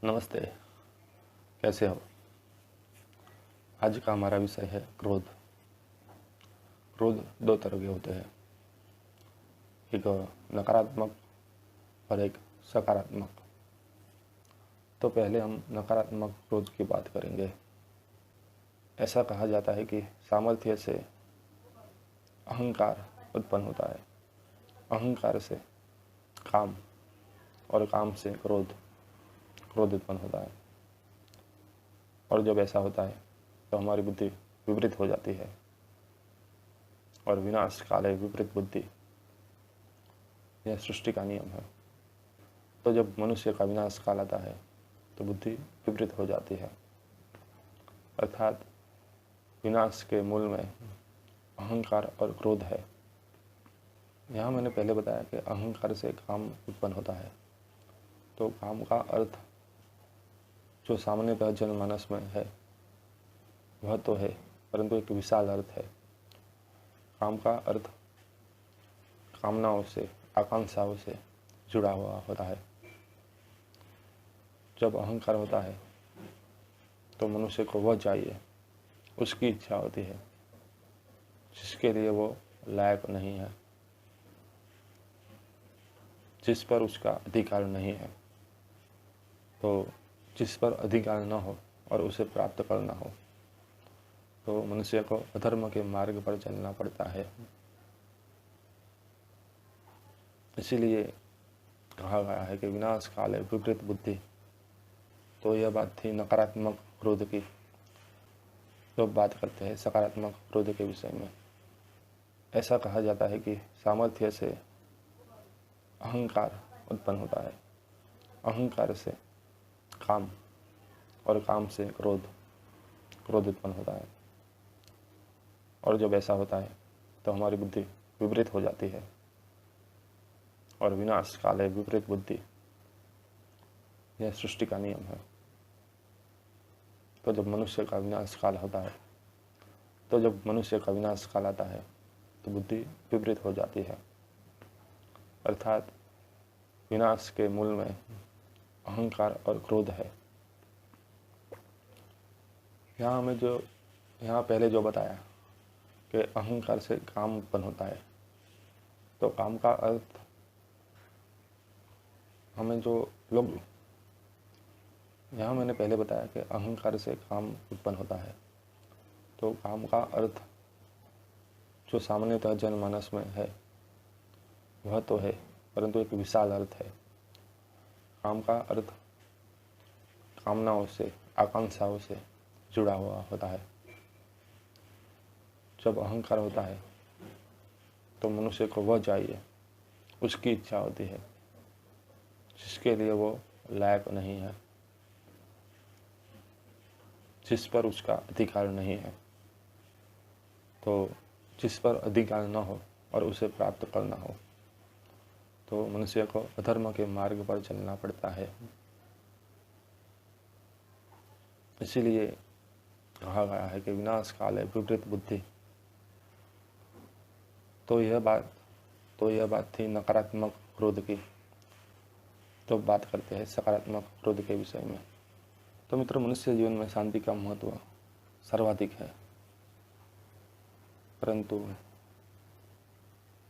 नमस्ते। कैसे हो? आज का हमारा विषय है क्रोध। क्रोध दो तरह के होते हैं, एक नकारात्मक और एक सकारात्मक। तो पहले हम नकारात्मक क्रोध की बात करेंगे। ऐसा कहा जाता है कि सामर्थ्य से अहंकार उत्पन्न होता है, अहंकार से काम और काम से क्रोध उत्पन्न होता है। और जब ऐसा होता है तो हमारी बुद्धि विपरीत हो जाती है, और विनाश काले विपरीत बुद्धि, यह सृष्टि का नियम है। तो जब मनुष्य का विनाश काल आता है तो बुद्धि विपरीत हो जाती है, अर्थात विनाश के मूल में अहंकार और क्रोध है। यहाँ मैंने पहले बताया कि अहंकार से काम उत्पन्न होता है। तो काम का अर्थ जो सामान्यतः जनमानस में है वह तो है, परंतु एक विशाल अर्थ है। काम का अर्थ कामनाओं से, आकांक्षाओं से जुड़ा हुआ होता है। जब अहंकार होता है तो मनुष्य को वह चाहिए, उसकी इच्छा होती है जिसके लिए वो लायक नहीं है, जिस पर उसका अधिकार नहीं है। तो जिस पर अधिकार न हो और उसे प्राप्त करना हो तो मनुष्य को अधर्म के मार्ग पर चलना पड़ता है। इसीलिए कहा गया है कि विनाश काले विपरीत बुद्धि। तो यह बात थी नकारात्मक क्रोध की। जो बात करते हैं सकारात्मक क्रोध के विषय में, ऐसा कहा जाता है कि सामर्थ्य से अहंकार उत्पन्न होता है, अहंकार से काम और काम से क्रोध उत्पन्न होता है। और जब ऐसा होता है तो हमारी बुद्धि विपरीत हो जाती है, और विनाश काले विपरीत बुद्धि, यह सृष्टि का नियम है। तो जब मनुष्य का विनाश काल होता है, तो जब मनुष्य का विनाश काल आता है तो बुद्धि विपरीत हो जाती है, अर्थात विनाश के मूल में अहंकार और क्रोध है। यहाँ पहले जो बताया कि अहंकार से काम उत्पन्न होता है, तो काम का अर्थ हमें जो लोग, यहाँ मैंने पहले बताया कि अहंकार से काम उत्पन्न होता है। तो काम का अर्थ जो सामान्यतः जनमानस में है वह तो है, परंतु एक विशाल अर्थ है। काम का अर्थ कामनाओं से, आकांक्षाओं से जुड़ा हुआ होता है। जब अहंकार होता है तो मनुष्य को वह चाहिए, उसकी इच्छा होती है जिसके लिए वो लायक नहीं है, जिस पर उसका अधिकार नहीं है। तो जिस पर अधिकार न हो और उसे प्राप्त करना हो तो मनुष्य को अधर्म के मार्ग पर चलना पड़ता है। इसीलिए कहा गया है कि विनाश काले विपरीत बुद्धि। तो यह बात थी नकारात्मक क्रोध की। तो बात करते हैं सकारात्मक क्रोध के विषय में। तो मित्रों, मनुष्य जीवन में शांति का महत्व सर्वाधिक है, परंतु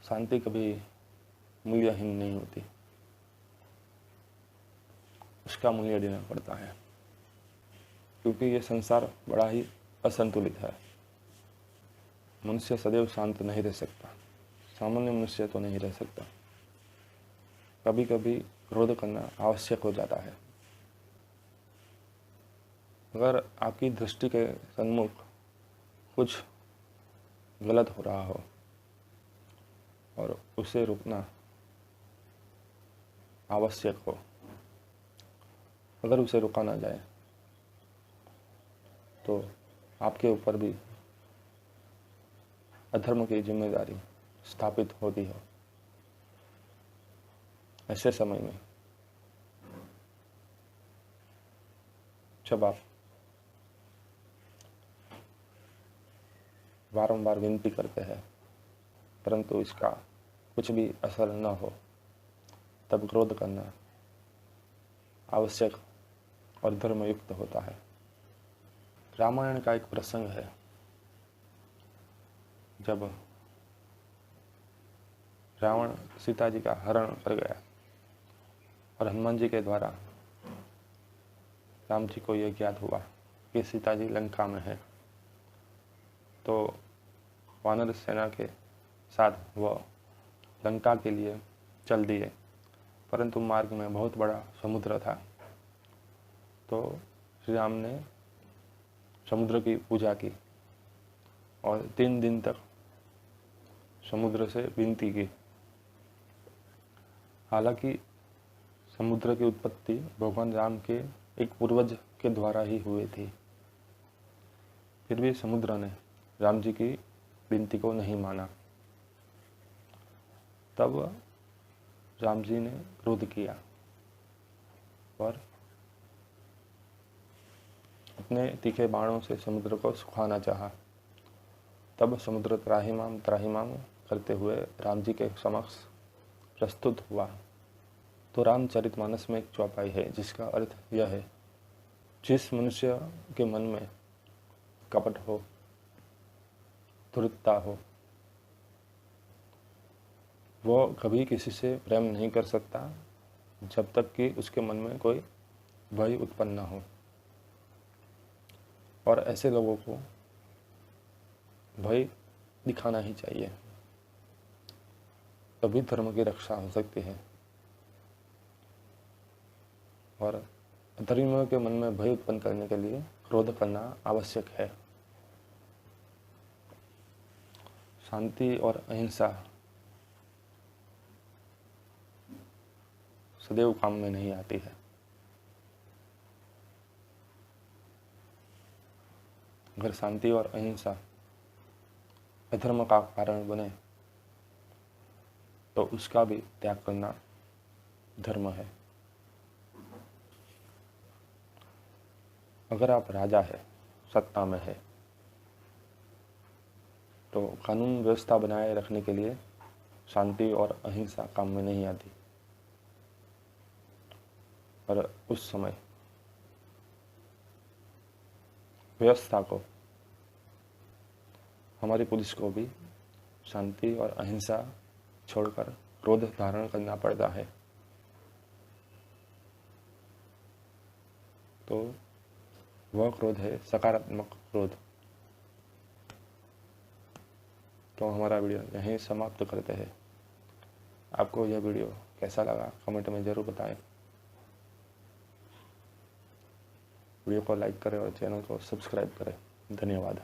शांति कभी मूल्यहीन नहीं होती, उसका मूल्य देना पड़ता है, क्योंकि ये संसार बड़ा ही असंतुलित है। मनुष्य सदैव शांत नहीं रह सकता, सामान्य मनुष्य तो नहीं रह सकता। कभी कभी क्रोध करना आवश्यक हो जाता है। अगर आपकी दृष्टि के सन्मुख कुछ गलत हो रहा हो और उसे रुकना आवश्यक हो, अगर उसे रुका ना जाए तो आपके ऊपर भी अधर्म की जिम्मेदारी स्थापित होती है। ऐसे समय में जब आप बारंबार विनती करते हैं परंतु इसका कुछ भी असर न हो, तब क्रोध करना आवश्यक और धर्मयुक्त होता है। रामायण का एक प्रसंग है जब रावण सीता जी का हरण कर गया और हनुमान जी के द्वारा राम जी को यह ज्ञात हुआ कि सीता जी लंका में है, तो वानर सेना के साथ वह लंका के लिए चल दिए, परंतु मार्ग में बहुत बड़ा समुद्र था। तो श्री राम ने समुद्र की पूजा की और 3 दिन तक समुद्र से विनती की। हालांकि समुद्र की उत्पत्ति भगवान राम के एक पूर्वज के द्वारा ही हुई थी, फिर भी समुद्र ने राम जी की विनती को नहीं माना। तब राम जी ने क्रोध किया और अपने तीखे बाणों से समुद्र को सुखाना चाहा। तब समुद्र त्राहिमाम त्राहिमाम करते हुए राम जी के समक्ष प्रस्तुत हुआ। तो रामचरितमानस में एक चौपाई है जिसका अर्थ यह है, जिस मनुष्य के मन में कपट हो, धूर्तता हो, वो कभी किसी से प्रेम नहीं कर सकता जब तक कि उसके मन में कोई भय उत्पन्न न हो। और ऐसे लोगों को भय दिखाना ही चाहिए, तभी धर्म की रक्षा हो सकती है। और अधर्मियों के मन में भय उत्पन्न करने के लिए क्रोध करना आवश्यक है। शांति और अहिंसा सदैव काम में नहीं आती है। अगर शांति और अहिंसा अधर्म का कारण बने तो उसका भी त्याग करना धर्म है। अगर आप राजा है, सत्ता में है, तो कानून व्यवस्था बनाए रखने के लिए शांति और अहिंसा काम में नहीं आती। पर उस समय व्यवस्था को, हमारी पुलिस को भी शांति और अहिंसा छोड़कर क्रोध धारण करना पड़ता है। तो वह क्रोध है सकारात्मक क्रोध। तो हमारा वीडियो यहीं समाप्त करते हैं। आपको यह वीडियो कैसा लगा कमेंट में ज़रूर बताएं। वीडियो को लाइक करें और चैनल को सब्सक्राइब करें। धन्यवाद।